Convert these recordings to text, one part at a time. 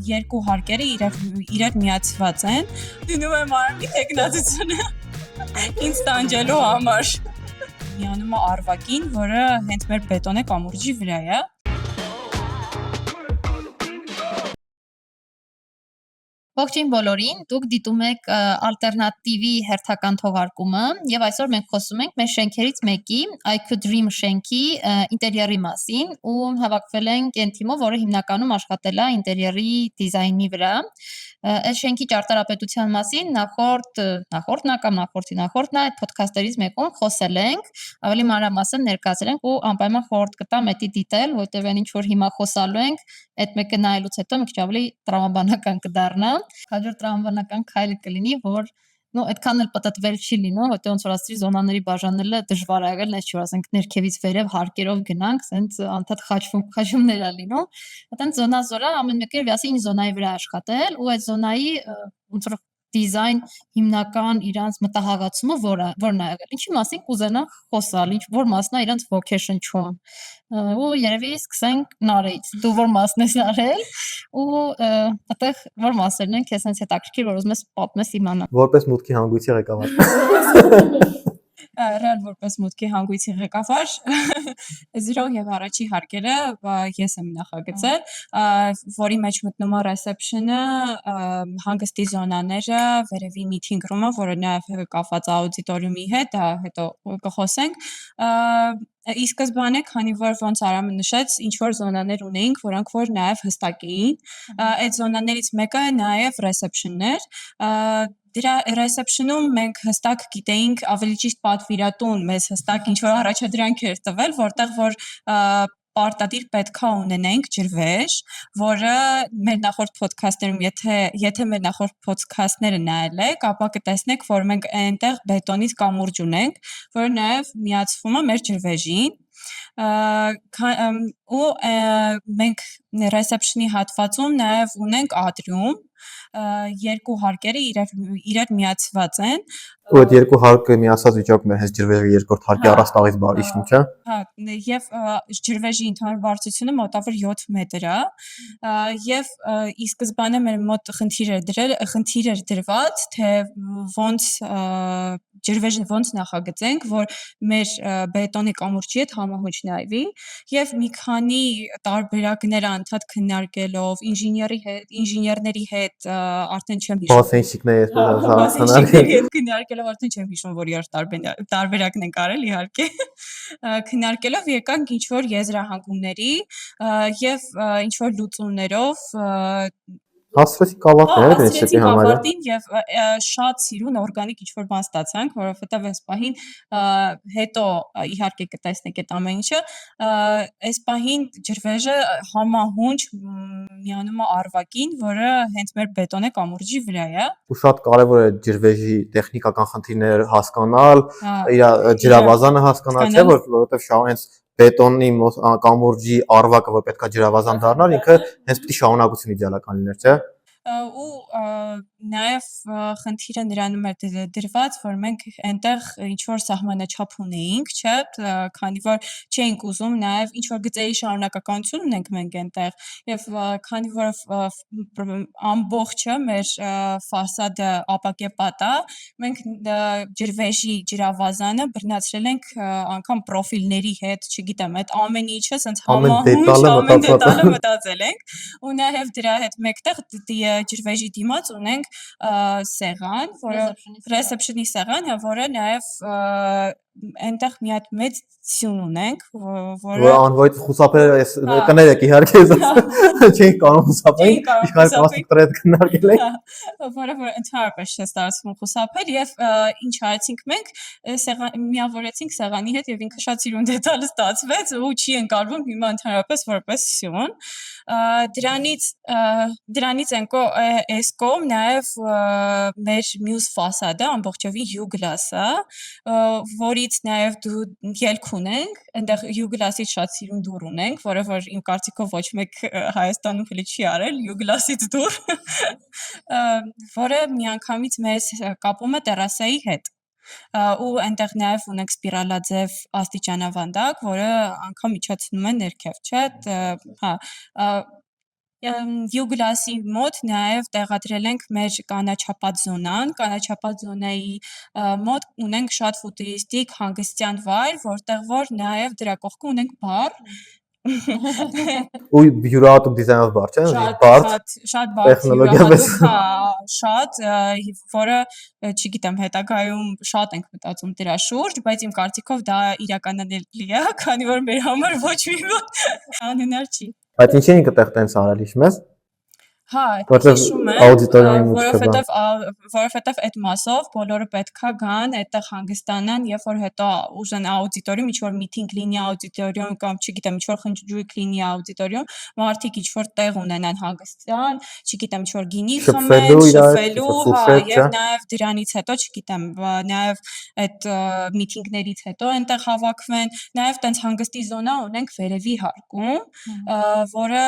երկու հարկերը իրար միացված են։ Դնում եմ արմի տեխնացությունը ինձ տանջելու համար։ Միանում է արվակին, որը հենց մեր բետոնե կամուրջի վրա է։ Ողջույն բոլորին, դուք դիտում եք ալտերնատիվի հերթական թողարկումը եւ այսօր մենք խոսում ենք մեր շենքերից մեկի IQ Dream շենքի ինտերիերի մասին ու հավաքվել ենք այն թիմով, որը հիմնականում աշխատել է ինտերիերի դիզայնի վրա։ Այս շենքի ճարտարապետության մասին նախորդի այդ ոդքասթերից մեկում խոսել ենք, ավելի մանրամասն ներկայացրել ենք ու անպայման խորհուրդ կտամ էդի դիտել, որտեղ այն ինչ որ հիմա խոսալու ենք, այդ մեկը նայելուց հետո մի քիչ ավելի տրամաբանական կդառնա։ Հաջորդ տրամաբանական քայլը կլինի, որ այդքան էլ պատտվել չի լինում, որտեղ ոնց որ ասեցի զոնաների բաժանելը դժվար է եղել, այս չի որ ասենք ներքևից վերև հարկերով գնանք, սենց անդադ խաչումներ է լինում։ Այդտեղ զոնա ամեն մեկը վիասի ինչ զոնայի վրա աշխատել ու այդ զոնայի ոնց որ դիզայն հիմնական իրանց մտահղացումը որն է եղել։ Ինչի մասին կուզենանք խոսալ, որ մասն է իրանց vocation-ում։ Ու երևի սկսենք Նարեից։ Դու որ մասն ես արել ու այդտեղ որ մասերն են քեզ հենց հետաքրքիր, որ ուզում ես պատմես իմանալ։ Որպես մուտքի հանգույցի ղեկավար։ Ռեալ որպես մուտքի հանգույցի ղեկավար 0 եւ առաջի հարկերը ես եմ նախագծել, որի մեջ մտնում է ռեսեպշնը, հանգստի զոնաները, վերևի meeting room-ը, որը նաեւ կապված է աուդիտորիումի հետ, դա հետո կխոսենք։ Ի սկզբանե, քանի որ ոնց Արամը նշեց, ինչ որ զոնաներ ունեինք, որոնք որ նաեւ հստակ էին, այդ զոնաներից մեկը նաեւ ռեսեպշնն էր։ Դրա ռեսեպշնում մենք հստակ գիտեինք, ավելի ճիշտ պատվիրատուն մեզ հստակ ինչ որ առաջադրանք էր տվել, որտեղ որ պարտադիր պետքա ունենենք ջրվեժ, որը մեր նախորդ ոդքասթերում, եթե մեր նախորդ ոդքասթները նայել եք, ապա կտեսնեք, որ մենք այնտեղ բետոնից կամուրջ ունենք, որը նաև միացվում է մեր ջրվեժին։ Ու մենք ռեսեպշնի հատվածում նաև ունենք ատրիում, երկու հարկերը իրար միացված են։ Ու այդ երկու հարկը միացած վիճակում է հենց ջրվեժի երկրորդ հարկի առաստաղից իջնում, չէ՞։ Հա, եւ ջրվեժի ընդհանուր բարձրությունը մոտավոր 7 մետր է, եւ ի սկզբանե մեր մոտ խնդիր էր դրված, թե ոնց ջրվեժը ոնց նախագծենք, որ մեր բետոնի կամուրջի հետ համահունչ նայվի, եւ մի քանի տարբերակներ անդադ քննարկելով ինժեներների հետ արդեն չեմ հիշում։ Բասենշիկների հետ քննարկելով արդեն չեմ հիշում, որ իր տարբերակն ենք արել իհարկե։ Քննարկելով եկանք ինչ որ եզրահանգումների եւ ինչ որ լուծումներով հասցրեցի կավարտներ դեպի համարին եւ շատ սիրուն օրգանիկ ինչ որ բան ստացանք, որովհետեւ այս պահին հետո իհարկե կտեսնեք այդ ամեն ինչը, այս պահին ջրվեժը համահունչ միանում է արվակին, որը հենց մեր բետոնե կամուրջի վրա է։ Ու շատ կարևոր է ջրվեժի տեխնիկական խնդիրները հասկանալ, իր ջրավազանը հասկանալ, չէ՞ որովհետեւ հենց բետոնի կամուրջի արվակը, որ պետքա ջրավազան դառնալ, ինքը հենց պիտի շարունակություն իդեալական լիներ, չէ՞։ Ու նաև խնդիրը նրանում էր դրված, որ մենք այնտեղ ինչ-որ սահմանաչափ ունեինք, չէ, քանի որ չէինք ուզում նաև ինչ-որ գծերի շարունակականություն ունենք մենք այնտեղ, և քանի որ ամբողջը մեր ֆասադը ապակեպատ է, մենք ջրվեժի ջրավազանը բռնացրել ենք անգամ պրոֆիլների հետ, չգիտեմ, այդ ամեն ինչը սենց համահունչ, ամեն դետալը մտածել ենք, ու նաև դրա հետ մեկտեղ ջրվեժի դիմաց ունենք սեղան, որը ռեսեպշնի սեղան, որը նաև այնտեղ մի հատ մեծ սյուն ունենք, որը անվայդ խուսափել ես կներեք իհարկե չենք կարող խուսափել, իշխան կաստրը հետ քննարկել ենք, որը ընդհանրապես չէ ստացվում խուսափել եւ ինչ արեցինք մենք, միավորեցինք սեղանի հետ եւ ինքը շատ սիրուն դետալ ստացվեց ու չի ընկալվում հիմա ընդհանրապես որպես սյուն։ Դրանից այս կողմ նաև մեր մյուս ֆասադը ամբողջովին Յուգլաս է, որից նաև դու ելք ունենք, այնտեղ Յուգլասից շատ սիրուն դուռ ունենք, որը որ իմ կարծիքով ոչ մեկ Հայաստանում հենց չի արել Յուգլասից դուռ, որը միանգամից մեզ կապում է տերասայի հետ։ Ու այնտեղ նաև ունենք սպիրալաձև աստիճանավանդակ, որը անգամ իջեցնում է ներքև, չէ՞, հա, View Glass-ի մոտ նաև տեղադրել ենք մեր կանաչապատ զոնան, կանաչապատ զոնայի մոտ ունենք շատ ֆուտուրիստիկ հանգստյան վայր, որտեղ որ նաև դրա կողքը ունենք բար, ու յուրահատուկ դիզայնով բար չէ, շատ բարդ տեխնոլոգիա պես, շատ, որը չգիտեմ, հետագայում շատ ենք մտածում դրա շուրջ, բայց իմ կարծիքով դա իրականանելի է, քանի որ մեր համար ոչ մի բան անհնար չի։ Բայց ինչի ինքը տեղ տենց արել հիշում ես։ Հա, Որտեղ հիշում եմ, աուդիտորիումի մուտքը որովհետև այդ մասով բոլորը պետքա գան, այդտեղ հանգստանան, երբ որ հետո ուզեն աուդիտորիում, ինչ-որ միտինգ լինի աուդիտորիում կամ չգիտեմ, ինչ-որ խնջույք լինի աուդիտորիում, մարդիկ ինչ-որ տեղ ունենան հանգստյան, չգիտեմ, ինչ-որ գինի խմեն, շփվելու, հա, եւ նաեւ դրանից հետո, չգիտեմ, նաեւ այդ միտինգներից հետո այնտեղ հավաքվեն, նաեւ տենց հանգստի զոնա ունենք վերևի հարկում, որը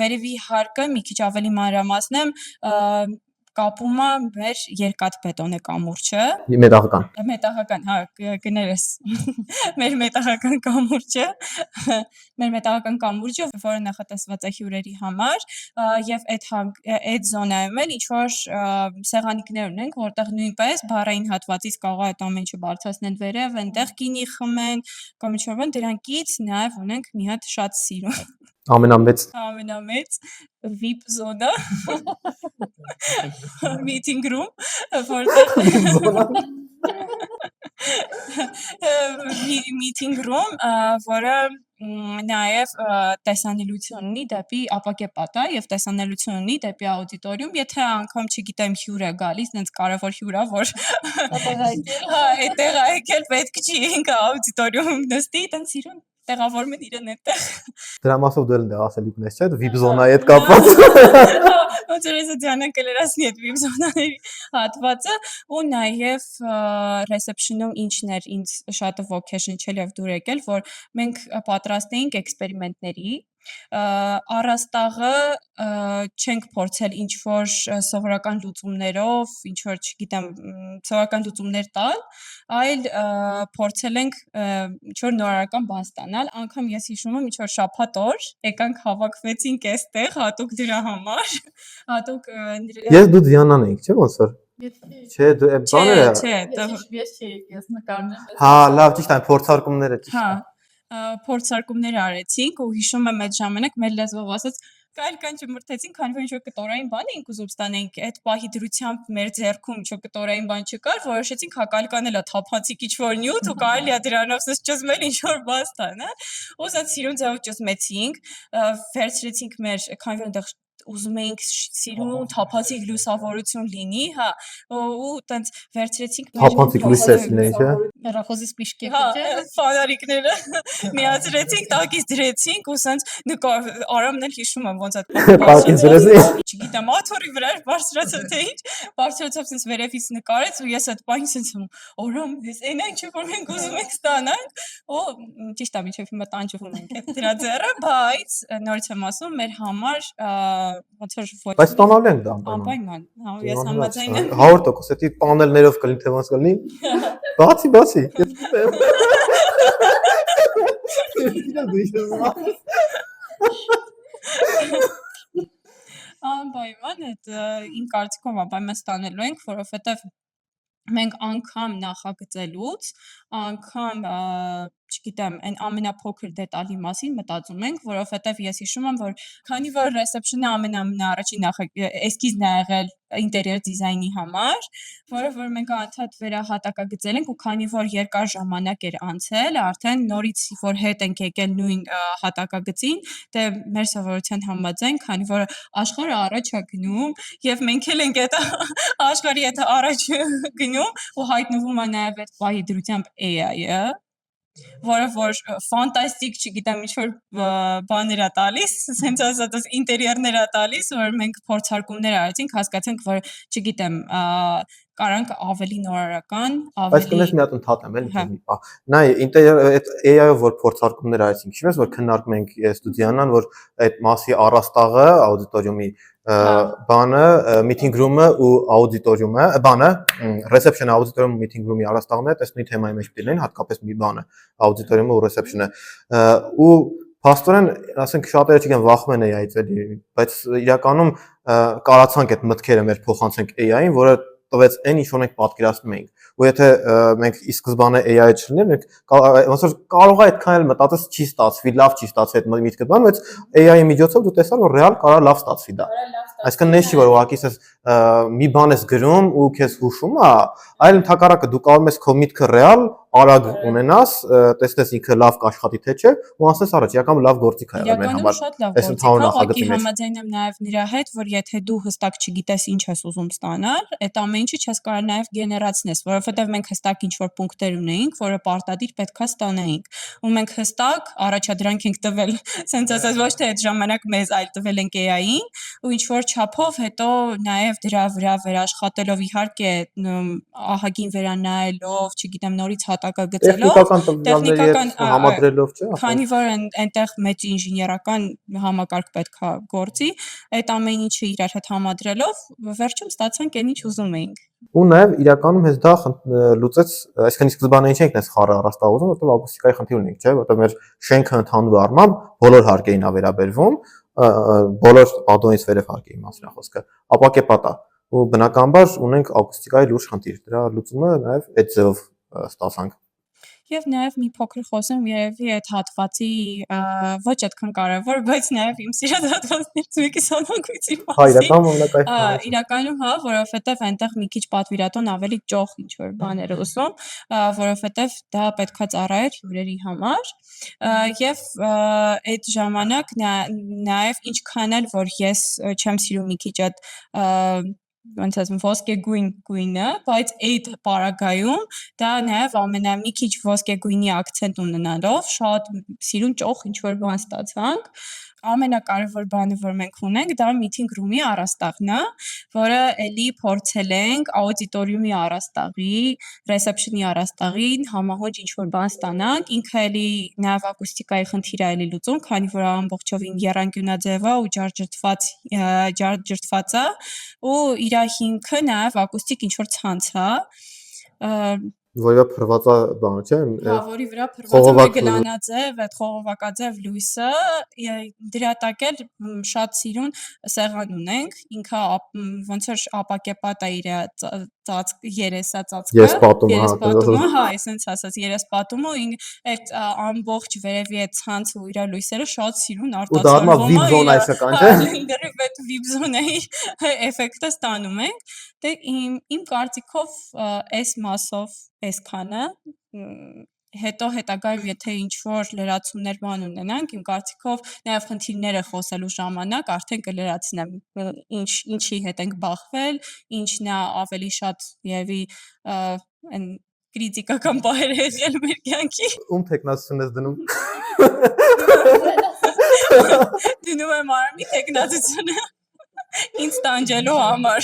վերևի հարկը մի քիչ ավելի մանրամասնեմ կապում է մեր երկաթբետոնե կամուրջը։ Մետաղական, հա, կներես։ Մեր մետաղական կամուրջը, որը նախատեսված է հյուրերի համար, եւ այդ զոնայում էլ ինչ-որ սեղանիկներ ունենք, որտեղ նույնպես բառային հատվածից կարող է այդ ամեն ինչը բարձրացնել վերև, այնտեղ գինի խմեն, կամ ինչ-որ բան, դրանքից նաեւ ունենք մի հատ շատ սիրուն ամենամեծ VIP զոնա meeting room, meeting room, որը նաև տեսանելություն ունի դեպի ապակե պատա եւ տեսանելություն ունի դեպի աուդիտորիում, եթե անգամ չգիտեմ հյուր է գալիս, այնց կարևոր հյուր է, որ հա, այդտեղ եկել պետք չի ինքը աուդիտորիումում նստի, այդտեղ սիրուն տեղավորում են իրեն այդտեղ։ Դրա մասով դու էլ դե ասելիք ունես, չէ՞, VIP զոնայի հետ կապված։ Ոնց որ ես Դիանան կլերասնի այդ VIP զոնաների հատվածը ու նաև reception-ում ինչն էր ինձ շատ ոգեշնչել եւ դուր եկել, որ մենք պատրաստ էինք էքսպերիմենտների առաստաղը չենք փորձել ինչ որ սովորական լուծումներով, ինչ որ չգիտեմ, սովորական լուծումներ տալ, այլ փորձել ենք ինչ որ նորարարական բան ստանալ, անգամ ես հիշում եմ ինչ որ շաբաթ օր եկանք հավաքվեցինք այստեղ հատուկ դրա համար, հատուկ Ես դու Դիանան էինք, չէ՞ ոնց որ։ Չէ, դու այդ բաները։ Չէ, ես նկարում եմ։ Հա, լավ, ճիշտ է, փորձարկումները ճիշտ է։ Փորձարկումներ արեցինք ու հիշում եմ այդ ժամանակ մեր լեզվով ասած կան չմրթեցինք, քանի որ ինչ-որ կտորային բան էինք ուզում ստանենք, այդ պահի դրությամբ մեր ձեռքում ինչ-որ կտորային բան չկար, որոշեցինք հակալկանելա թափանցիկ ինչ-որ նյութ ու կարելի է դրանով սս ճզմել ինչ-որ բան ստանալ, ու սա սիրուն ձևով ճզմեցինք, վերցրեցինք մեր, քանի որ այնտեղ ուզում էինք սիրուն թափանցիկ լուսավորություն լինի, հա, ու տենց վերցրեցինք մեր թափանցիկ լույսեր լինեին, չէ՞։ Հեռախոսի սպիշկի, չէ՞։ Ֆանարիկները միացրեցինք, տակից դրեցինք ու սենց Արամն էլ հիշում եմ ոնց այդ Տակից դրեցի։ Չգիտեմ, աթոռի վրա բարձրացավ թե ինչ, բարձրացավ սենց վերևից նկարեց ու ես այդ պահին սենց Արամ, ես այն ինչ որ մենք ուզում ենք ստանանք, ու ճիշտ է, մինչև հիմա տանջվում ենք այդ դրա ձեռը, բայց նորից եմ ասում, մեր համար ոնց որ ոչ։ Բայց ստանալու ենք դա անպայման, հա, ես համաձայն եմ։ 100%, դա պանելներով կլինի թե ոնց կլինի։ Բացի։ Անպայման այդ իմ կարծիքով անպայման ստանելու ենք, որովհետև մենք անգամ նախագծելուց, անգամ չգիտեմ, այն ամենափոքր դետալի մասին մտածում ենք, որովհետև ես հիշում եմ, որ քանի որ reception-ը ամենաառաջին էսքիզն է եղել ինտերիեր դիզայնի համար, որը որ մենք անդադ վերահատակագծել ենք ու քանի որ երկար ժամանակ էր անցել, արդեն նորից որ հետ ենք եկել նույն հատակագծին, դե մեր սովորության համաձայն, քանի որ աշխարհը առաջ է գնում եւ մենք էլ ենք այդ աշխարհի հետ առաջ գնում ու հայտնվում է նաեւ այդ պահի դրությամբ AI-ը, որը որ ֆանտաստիկ, չգիտեմ, ինչ-որ բաներ է տալիս, սենց ասած ինտերիերներ է տալիս, որ մենք փորձարկումներ արեցինք, հասկացանք, որ չգիտեմ, կարանք ավելի նորարարական, ավելի։ Բայց կնես մի հատ ընդհատեմ էլի մի բան։ Նայ, ինտերիեր այդ AI-ով որ փորձարկումներ արեցինք, ինչպես որ քննարկում ենք ստուդիանան, որ այդ մասի առաստաղը, աուդիտորիումի բանը, meeting room-ը ու աուդիտորիումը, բանը, reception-ը, աուդիտորիումը, meeting room-ի առաստաղն է, այս նույն թեմայի մեջ դիլեն, հատկապես մի բանը, աուդիտորիումը ու reception-ը։ Ու Փաստորեն, ասենք շատերը չգիտեն վախում են AI-ից էլի, բայց իրականում կարացանք այդ մտքերը մեր փոխանցենք AI-ին, որը տվեց այն ինչ որ մենք պատկերացնում էինք։ Ու եթե մենք ի սկզբանե AI-ը չլիներ, մենք ոնց որ կարող է այդքան էլ մտածես չի ստացվի, լավ չի ստացվի այդ միտքը բան, բայց AI-ի միջոցով դու տեսար որ ռեալ կարա լավ ստացվի դա։ Այսինքն նես չի որ ուղղակի ասես մի բան ես գրում ու քեզ հուշում է, այլ ընդհակառակը դու կարող ես քո միտքը ռեալ արագ ունենաս, տեսնես ինքը լավ կաշխատի թե չէ, ու ասես առաջ, իրականում լավ գործիք է եղել մեր համար։ Շատ լավ գործիք է, համաձայն եմ նաև նրա հետ, որ եթե դու հստակ չգիտես ինչ ես ուզում ստանալ, այդ ամեն ինչը չես կարող նաև գեներացնես, որովհետև մենք հստակ ինչ-որ պունկտեր ունեինք, որը պարտադիր պետքա ստանայինք, ու մենք հստակ առաջադրանք ենք տվել, ասենց ասած ոչ թե այդ ժամանակ մեզ, այլ տվել ենք AI-ին, ու ինչ-որ չափով հետո նաև դրա վրա վերաշխատելով իհարկե ահագին վերանայելով, չգիտեմ, նորից հատակագծելով, տեխնիկական համադրելով, չէ՞։ Քանի որ այնտեղ մեծ ինժեներական համակարգ պետքա գործի, այդ ամեն ինչը իրար հետ համադրելով, վերջում ստացանք այն ինչ ուզում էինք։ Ու նաև իրականում հենց դա լուծեց, այսինքն սկզբանե ինչ ենք նես խառը առաստաղ ուզում, որտեղ ակուստիկայի խնդիր ունենք, չէ՞, որտեղ մեր շենքը ընդհանուր առմամբ բոլոր հարկերին է վերաբերվում, բոլոր պատոնից վերև հարկերի մասին է խոսքը, ապակեպատ է, ու բնականաբար ունենք ակուստիկայի լուրջ խնդիր, դրա լուծումը նաև այդ ձևով ստացանք։ Եվ նաև մի փոքր խոսեմ երևի այդ հատվածի ոչ այդքան կարևոր, բայց նաև իմ սիրած հատվածներից մեկի սանանկույցի մասին։ Իրականում հա, որովհետև այնտեղ մի քիչ պատվիրատուն ավելի ճոխ ինչ որ բաներ ուզում, որովհետև դա պետքա ծառայեր հյուրերի համար։ Եվ այդ ժամանակ նաև ինչքան էլ որ ես չեմ սիրում մի քիչ այդ ոնց ասեմ ոսկեգույն գույնը, բայց այդ պարագայում դա նաև մի քիչ ոսկեգույնի ակցենտ ունենալով շատ սիրուն ճոխ ինչ որ բան ստացանք։ Ամենակարևոր բանը որ մենք ունենք դա meeting room-ի առաստաղն է, որը էլի փորձել ենք աուդիտորիումի առաստաղի, reception-ի առաստաղին համահունչ ինչ որ բան ստանանք, ինքը էլի նաև ակուստիկայի խնդիր է էլի լուծում, քանի որ ամբողջովին եռանկյունաձև է ու ջարդջրտված է, ու իր հիմքը նաև ակուստիկ ինչ որ ցանց է, որի վրա փռված է բանը, չէ՞։ Հա, որի վրա փռված է գլանաձև, այդ խողովակաձև լույսը, դրա տակ էլ շատ սիրուն սեղան ունենք, ինքը ոնց որ ապակեպատ է իր երեսածածկը, երեսպատումը, հա, այսպես ասած, երեսպատումը, այդ ամբողջ վերևի այդ ցանցը ու իր լույսերը շատ սիրուն արտացոլվում է։ Ու դա վիբ զոնա այսական, չէ՞։ Դեռ այդ վիբ զոնայի էֆեկտը ստանում ենք։ Դե իմ կարծիքով այս մասով այսքանը, հետո հետագայում եթե ինչ-որ լրացումներ բան ունենանք, իմ կարծիքով նաև խնդիրները խոսելու ժամանակ արդեն կլրացնեմ, ինչի հետ ենք բախվել, ինչն է ավելի շատ երևի այն կրիտիկական բաներ եղել մեր կյանքի։ Ում տեխնացություն ես դնում։ Դնում եմ արմի տեխնացությունը ինձ տանջելու համար։